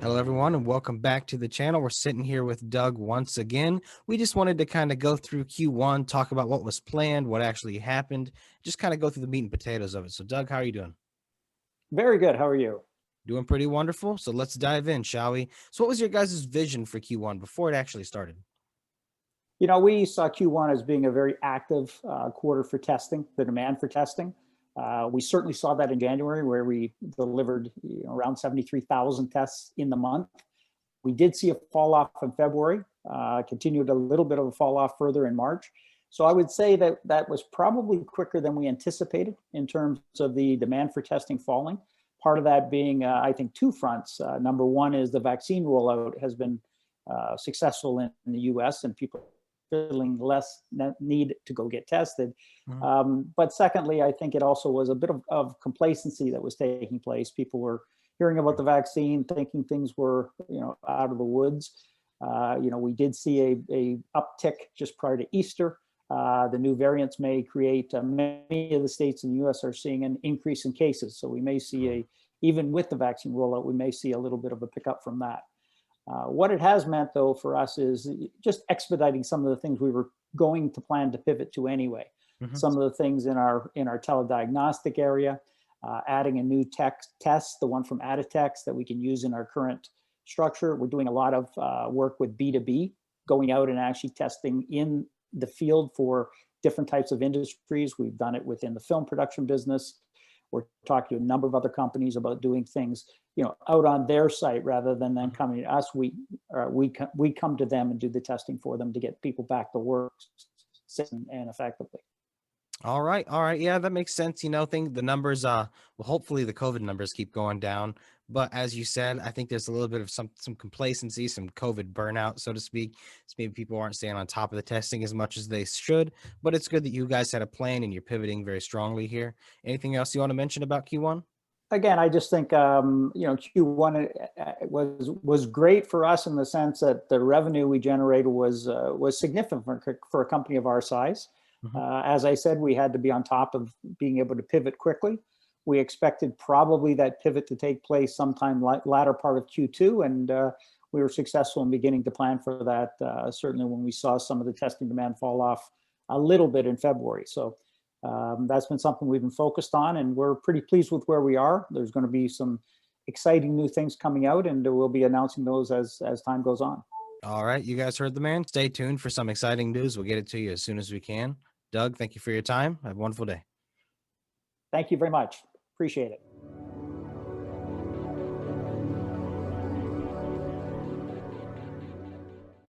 Hello, everyone, and welcome back to the channel. We're sitting here with Doug once again. We just wanted to kind of go through Q1, talk about what was planned, what actually happened, just kind of go through the meat and potatoes of it. So, Doug, how are you doing? Very good. How are you? Doing pretty wonderful. So, let's dive in, shall we? So, what was your guys' vision for Q1 before it actually started? We saw Q1 as being a very active quarter for testing, the demand for testing. We certainly saw that in January, where we delivered around 73,000 tests in the month. We did see a fall off in February, continued a little bit of a fall off further in March. So I would say that that was probably quicker than we anticipated in terms of the demand for testing falling. Part of that being, I think, two fronts. Number one is the vaccine rollout has been successful in the US, and people feeling less need to go get tested. But secondly, I think it also was a bit of complacency that was taking place. People were hearing about the vaccine, thinking things were, out of the woods. We did see a uptick just prior to Easter. The new variants may create, many of the states in the US are seeing an increase in cases. So we may see even with the vaccine rollout, we may see a little bit of a pickup from that. What it has meant, though, for us is just expediting some of the things we were going to plan to pivot to anyway. Some of the things in our telediagnostic area, adding a new test, the one from Aditex that we can use in our current structure. We're doing a lot of work with B2B, going out and actually testing in the field for different types of industries. We've done it within the film production business. We're talking to a number of other companies about doing things, out on their site rather than them coming to us. We come to them and do the testing for them to get people back to work and effectively. All right. Yeah, that makes sense. The numbers, well, hopefully the COVID numbers keep going down. But as you said, I think there's a little bit of some complacency, some COVID burnout, so to speak. So maybe people aren't staying on top of the testing as much as they should. But it's good that you guys had a plan and you're pivoting very strongly here. Anything else you want to mention about Q1? Again, I just think Q1 was great for us in the sense that the revenue we generated was significant for a company of our size. As I said, we had to be on top of being able to pivot quickly. We expected probably that pivot to take place sometime latter part of Q2, and we were successful in beginning to plan for that, certainly when we saw some of the testing demand fall off a little bit in February. So that's been something we've been focused on, and we're pretty pleased with where we are. There's going to be some exciting new things coming out, and we'll be announcing those as time goes on. All right. You guys heard the man. Stay tuned for some exciting news. We'll get it to you as soon as we can. Doug, thank you for your time. Have a wonderful day. Thank you very much. Appreciate it.